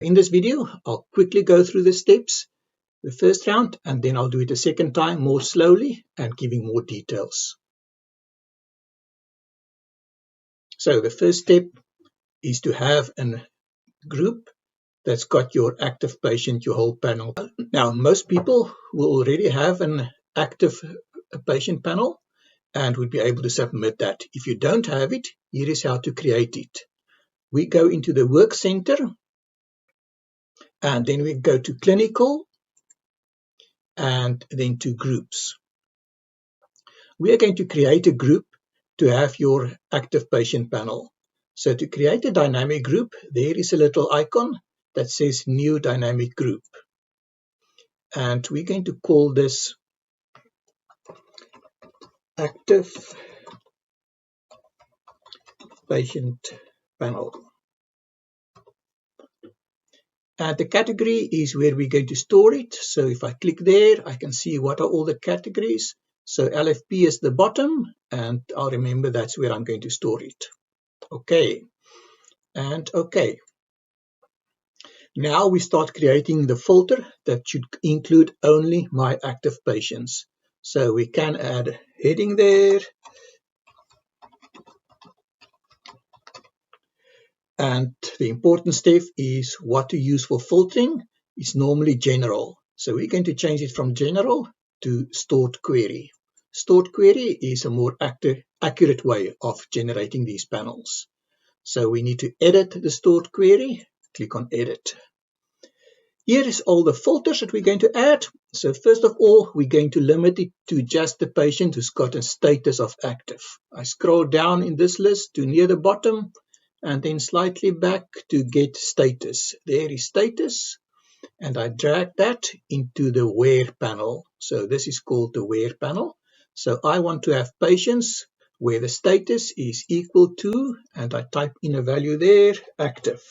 In this video, I'll quickly go through the steps, the first round, and then I'll do it a second time more slowly and giving more details. So the first step is to have a group that's got your active patient, your whole panel. Now, most people will already have an active patient panel and would be able to submit that. If you don't have it, here is how to create it. We go into the work center and then we go to clinical and then to groups. We are going to create a group to have your active patient panel. So to create a dynamic group, there is a little icon that says new dynamic group. And we're going to call this active patient panel. And the category is where we're going to store it. So if I click there, I can see what are all the categories. So LFP is the bottom, and I'll remember that's where I'm going to store it. Okay, and okay. Now we start creating the filter that should include only my active patients. So we can add a heading there. And the important step is what to use for filtering is normally general. So we're going to change it from general to stored query. Stored query is a more accurate way of generating these panels. So we need to edit the stored query. Click on edit. Here is all the filters that we're going to add. So first of all, we're going to limit it to just the patient who's got a status of active. I scroll down in this list to near the bottom and then slightly back to get status. There is status, and I drag that into the where panel. So this is called the where panel. So I want to have patients where the status is equal to, and I type in a value there, active.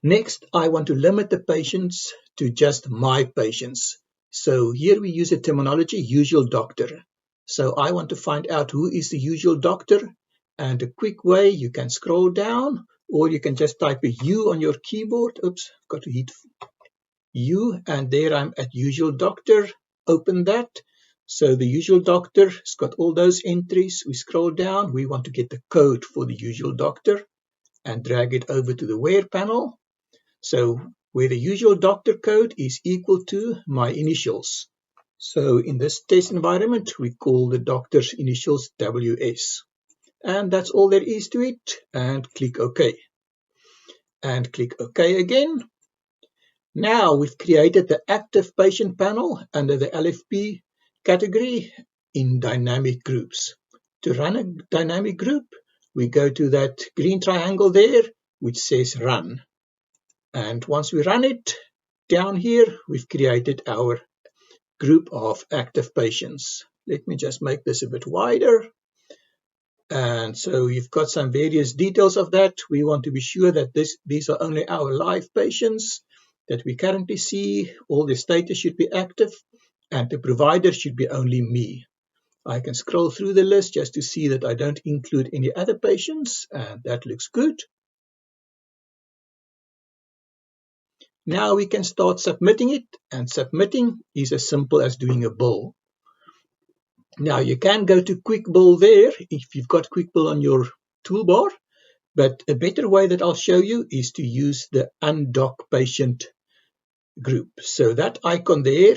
Next, I want to limit the patients to just my patients. So here we use a terminology, usual doctor. So I want to find out who is the usual doctor, and a quick way, you can scroll down, or you can just type a U on your keyboard. Oops, got to hit U, and there I'm at usual doctor. Open that. So the usual doctor has got all those entries. We scroll down. We want to get the code for the usual doctor and drag it over to the where panel. So where the usual doctor code is equal to my initials. So in this test environment, we call the doctor's initials WS. And that's all there is to it. And click OK. And click OK again. Now we've created the active patient panel under the LFP category in dynamic groups. To run a dynamic group, we go to that green triangle there, which says run. And once we run it, down here, we've created our group of active patients. Let me just make this a bit wider. And so you've got some various details of that. We want to be sure that these are only our live patients that we currently see. All the status should be active, and the provider should be only me. I can scroll through the list just to see that I don't include any other patients, and that looks good. Now we can start submitting it, and submitting is as simple as doing a bill. Now you can go to Quick Bill there if you've got Quick Bill on your toolbar, but a better way that I'll show you is to use the undock patient group. So that icon there,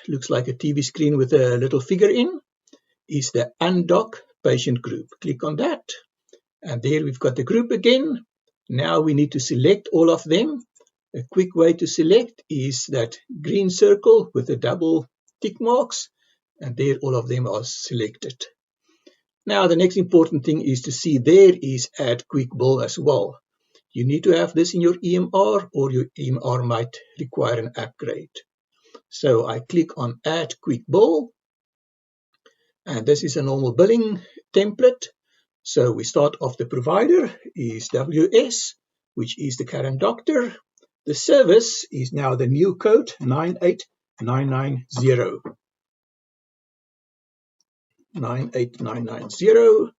looks like a TV screen with a little figure in, is the undock patient group. Click on that, and there we've got the group again. Now we need to select all of them. A quick way to select is that green circle with the double tick marks, and there all of them are selected. Now the next important thing is to see there is add quick bill as well. You need to have this in your EMR, or your EMR might require an upgrade. So I click on add quick bill, and this is a normal billing template. So we start off, the provider is WS, which is the current doctor. The service is now the new code 98990. 98990.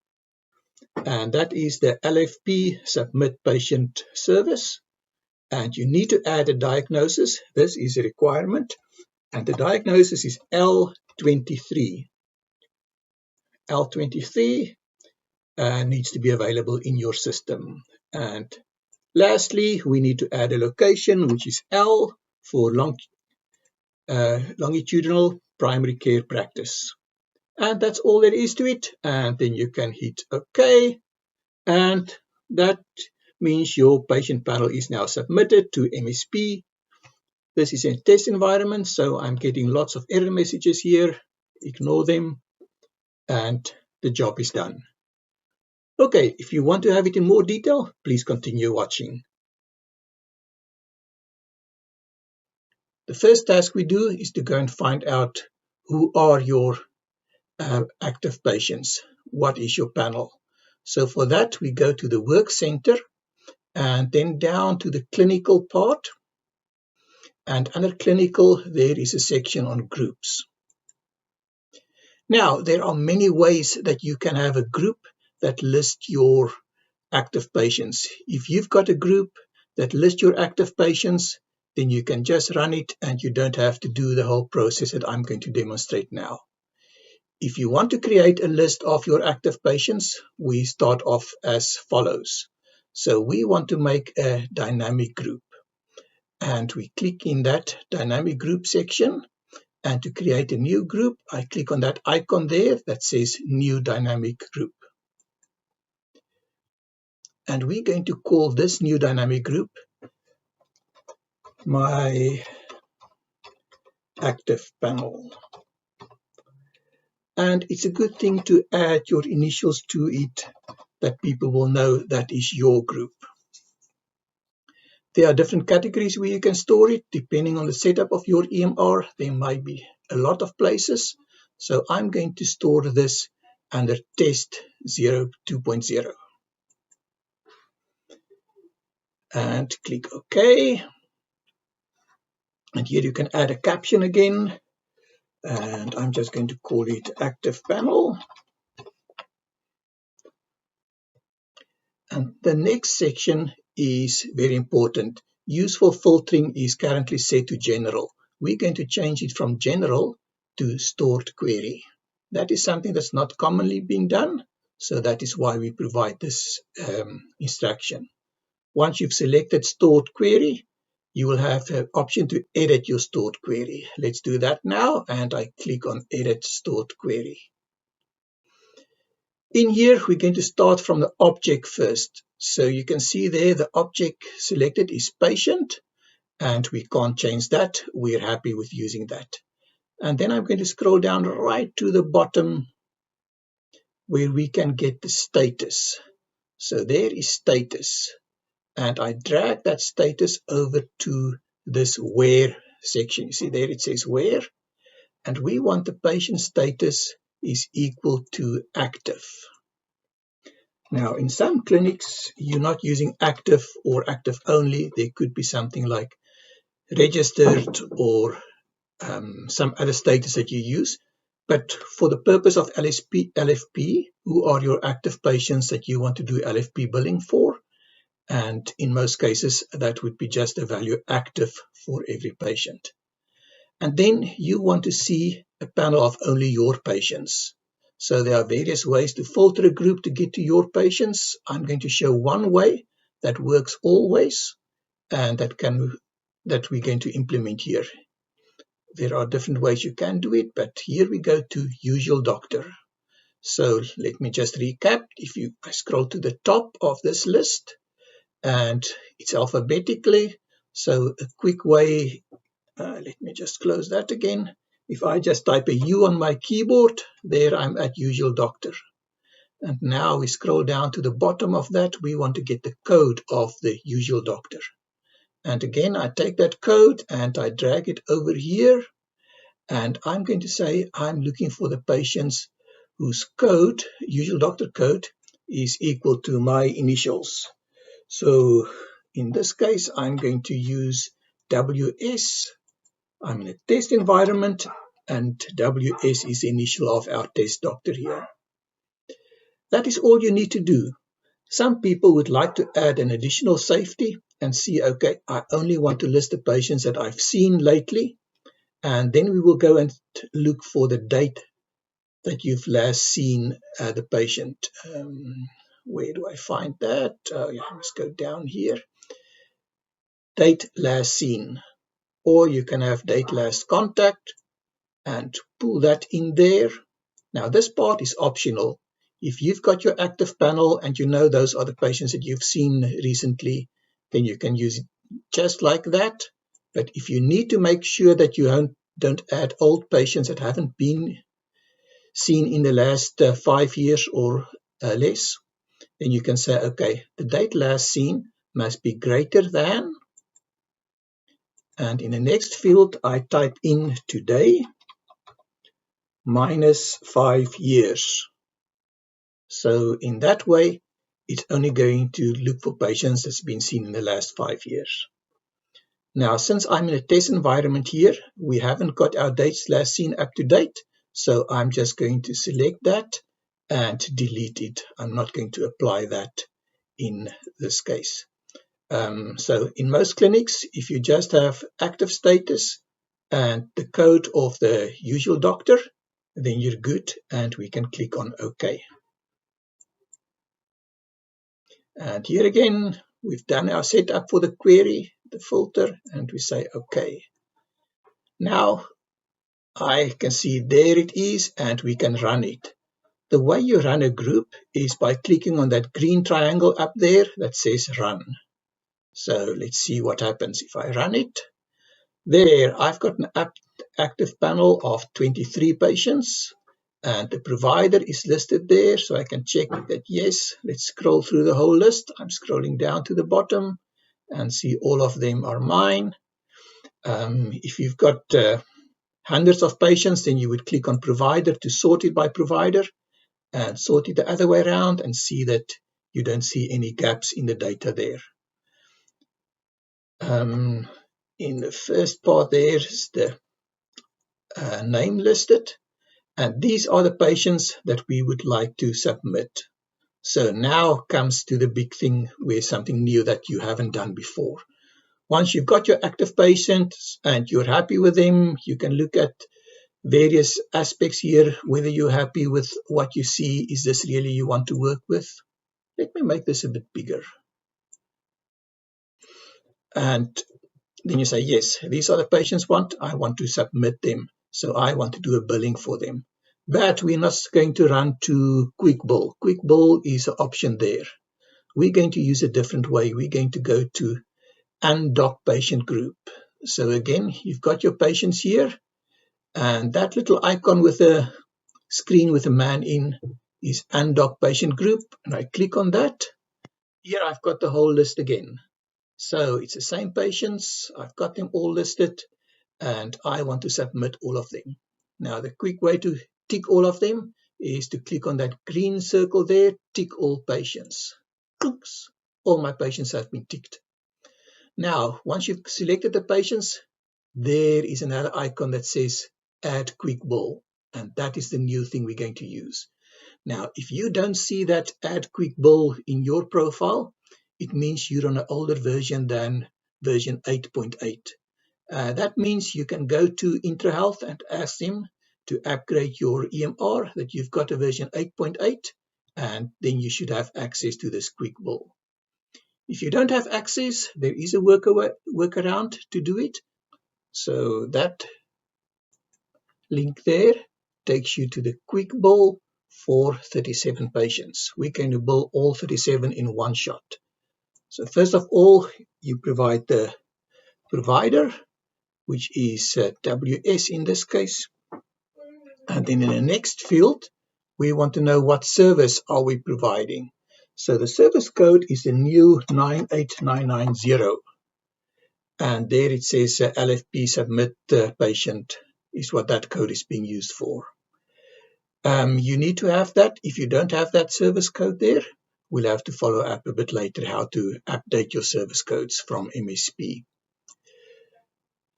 and that is the LFP Submit Patient Service. And you need to add a diagnosis. This is a requirement, and the diagnosis is L23. L23 needs to be available in your system. And lastly, we need to add a location, which is L for longitudinal primary care practice. And that's all there is to it. And then you can hit OK. And that means your patient panel is now submitted to MSP. This is a test environment, so I'm getting lots of error messages here. Ignore them, and the job is done. Okay, if you want to have it in more detail, please continue watching. The first task we do is to go and find out who are your active patients. What is your panel? So for that, we go to the work center and then down to the clinical part. And under clinical, there is a section on groups. Now, there are many ways that you can have a group that lists your active patients. If you've got a group that lists your active patients, then you can just run it and you don't have to do the whole process that I'm going to demonstrate now. If you want to create a list of your active patients, we start off as follows. So we want to make a dynamic group, and we click in that dynamic group section. And to create a new group, I click on that icon there that says New Dynamic Group. And we're going to call this new dynamic group My Active Panel. And it's a good thing to add your initials to it, that people will know that is your group. There are different categories where you can store it. Depending on the setup of your EMR, there might be a lot of places. So I'm going to store this under test 2.0. And click OK. And here you can add a caption again. And I'm just going to call it Active Panel. And the next section is very important. Useful filtering is currently set to general. We're going to change it from general to stored query. That is something that's not commonly being done, so that is why we provide this instruction. Once you've selected stored query, you will have the option to edit your stored query. Let's do that now, and I click on Edit Stored Query. In here, we're going to start from the object first. So you can see there the object selected is patient, and we can't change that. We're happy with using that. And then I'm going to scroll down right to the bottom where we can get the status. So there is status. And I drag that status over to this where section. You see there it says where. And we want the patient status is equal to active. Now, in some clinics, you're not using active or active only. There could be something like registered or some other status that you use. But for the purpose of LFP, who are your active patients that you want to do LFP billing for? And in most cases, that would be just a value active for every patient. And then you want to see a panel of only your patients. So there are various ways to filter a group to get to your patients. I'm going to show one way that works always, and that we're going to implement here. There are different ways you can do it, but here we go to usual doctor. So let me just recap. I scroll to the top of this list, and it's alphabetically. So a quick way, let me just close that again. If I just type a U on my keyboard, there I'm at usual doctor. And now we scroll down to the bottom of that. We want to get the code of the usual doctor. And again, I take that code and I drag it over here. And I'm going to say I'm looking for the patients whose code, usual doctor code, is equal to my initials. So in this case, I'm going to use WS. I'm in a test environment, and WS is the initial of our test doctor here. That is all you need to do. Some people would like to add an additional safety and see, okay, I only want to list the patients that I've seen lately, and then we will go and look for the date that you've last seen the patient. Where do I find that? Yeah, I must go down here. Date last seen. Or you can have date last contact and pull that in there. Now this part is optional. If you've got your active panel and you know those are the patients that you've seen recently, then you can use it just like that. But if you need to make sure that you don't add old patients that haven't been seen in the last 5 years or less, then you can say, okay, the date last seen must be greater than, and in the next field I type in today minus 5 years. So in that way, it's only going to look for patients that's been seen in the last 5 years. Now, since I'm in a test environment here, we haven't got our dates last seen up to date. So I'm just going to select that and delete it. I'm not going to apply that in this case. So in most clinics, if you just have active status and the code of the usual doctor, then you're good and we can click on OK. And here again, we've done our setup for the query, the filter, and we say OK. Now I can see there it is and we can run it. The way you run a group is by clicking on that green triangle up there that says run. So let's see what happens if I run it. There, I've got an active panel of 23 patients and the provider is listed there, so I can check that yes. Let's scroll through the whole list. I'm scrolling down to the bottom and see all of them are mine. If you've got hundreds of patients, then you would click on provider to sort it by provider and sort it the other way around and see that you don't see any gaps in the data there. In the first part there is the name listed, and these are the patients that we would like to submit. So now comes to the big thing where something new that you haven't done before. Once you've got your active patients and you're happy with them, you can look at various aspects here, whether you're happy with what you see. Is this really you want to work with? Let me make this a bit bigger. And then you say, yes, these are the patients I want to submit them. So I want to do a billing for them. But we're not going to run to Quick Bill. Quick Bill is an option there. We're going to use a different way. We're going to go to Undock Patient Group. So again, you've got your patients here. And that little icon with a screen with a man in is Undock Patient Group. And I click on that. Here I've got the whole list again. So it's the same patients. I've got them all listed. And I want to submit all of them. Now, the quick way to tick all of them is to click on that green circle there, tick all patients. Oops, all my patients have been ticked. Now, once you've selected the patients, there is another icon that says Add Quick Bill, and that is the new thing we're going to use. Now, if you don't see that Add Quick Bill in your profile, it means you're on an older version than version 8.8. That means you can go to Intrahealth and ask them to upgrade your EMR, that you've got a version 8.8, and then you should have access to this Quick Bill. If you don't have access, there is a workaround to do it. So that link there takes you to the Quick Bill for 37 patients. We're going to bill all 37 in one shot. So first of all, you provide the provider, which is WS in this case. And then in the next field, we want to know what service are we providing. So the service code is the new 98990. And there it says LFP submit patient is what that code is being used for. You need to have that. If you don't have that service code there, we'll have to follow up a bit later how to update your service codes from MSP.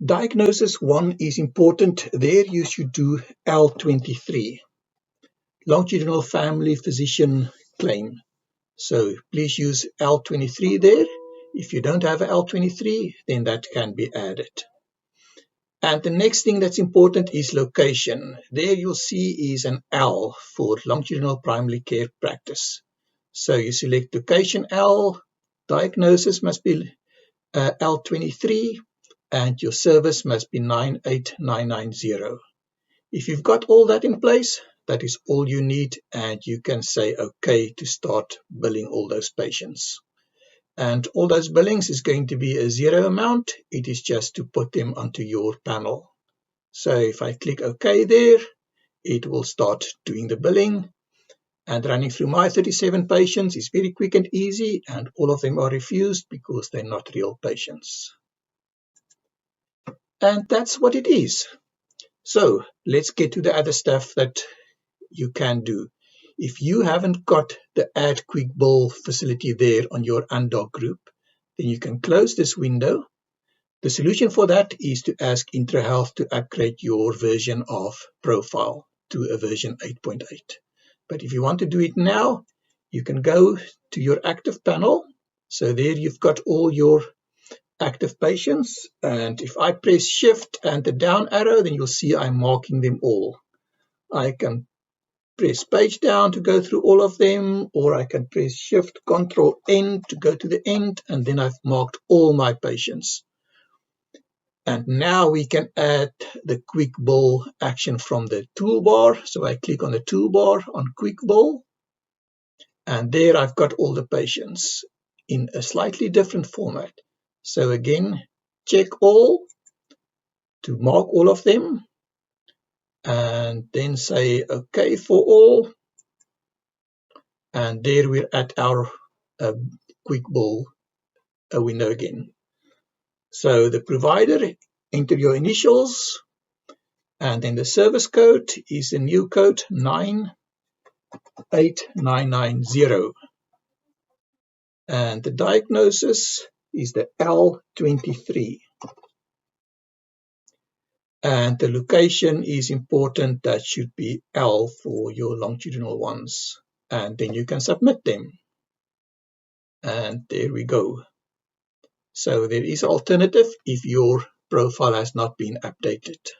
Diagnosis 1 is important. There you should do L23. Longitudinal family physician claim. So please use L23 there. If you don't have a L23, then that can be added. And the next thing that's important is location. There you'll see is an L for longitudinal primary care practice. So you select location L, diagnosis must be L23, and your service must be 98990. If you've got all that in place, that is all you need, and you can say OK to start billing all those patients. And all those billings is going to be a zero amount. It is just to put them onto your panel. So if I click OK there, it will start doing the billing. And running through my 37 patients is very quick and easy, and all of them are refused because they're not real patients. And that's what it is. So let's get to the other stuff that you can do. If you haven't got the Add Quick Bill facility there on your Undock group, then you can close this window. The solution for that is to ask Intrahealth to upgrade your version of Profile to a version 8.8. But if you want to do it now, you can go to your active panel. So there you've got all your active patients. And if I press Shift and the down arrow, then you'll see I'm marking them all. I can press page down to go through all of them, or I can press Shift Control N to go to the end, and then I've marked all my patients. And now we can add the Quick Bill action from the toolbar. So I click on the toolbar on Quick Bill, and there I've got all the patients in a slightly different format. So again, check all to mark all of them, and then say OK for all. And there we're at our Quick Bill window again. So the provider, enter your initials, and then the service code is the new code 98990. And the diagnosis is the L23. And the location is important. That should be L for your longitudinal ones. And then you can submit them. And there we go. So there is an alternative if your profile has not been updated.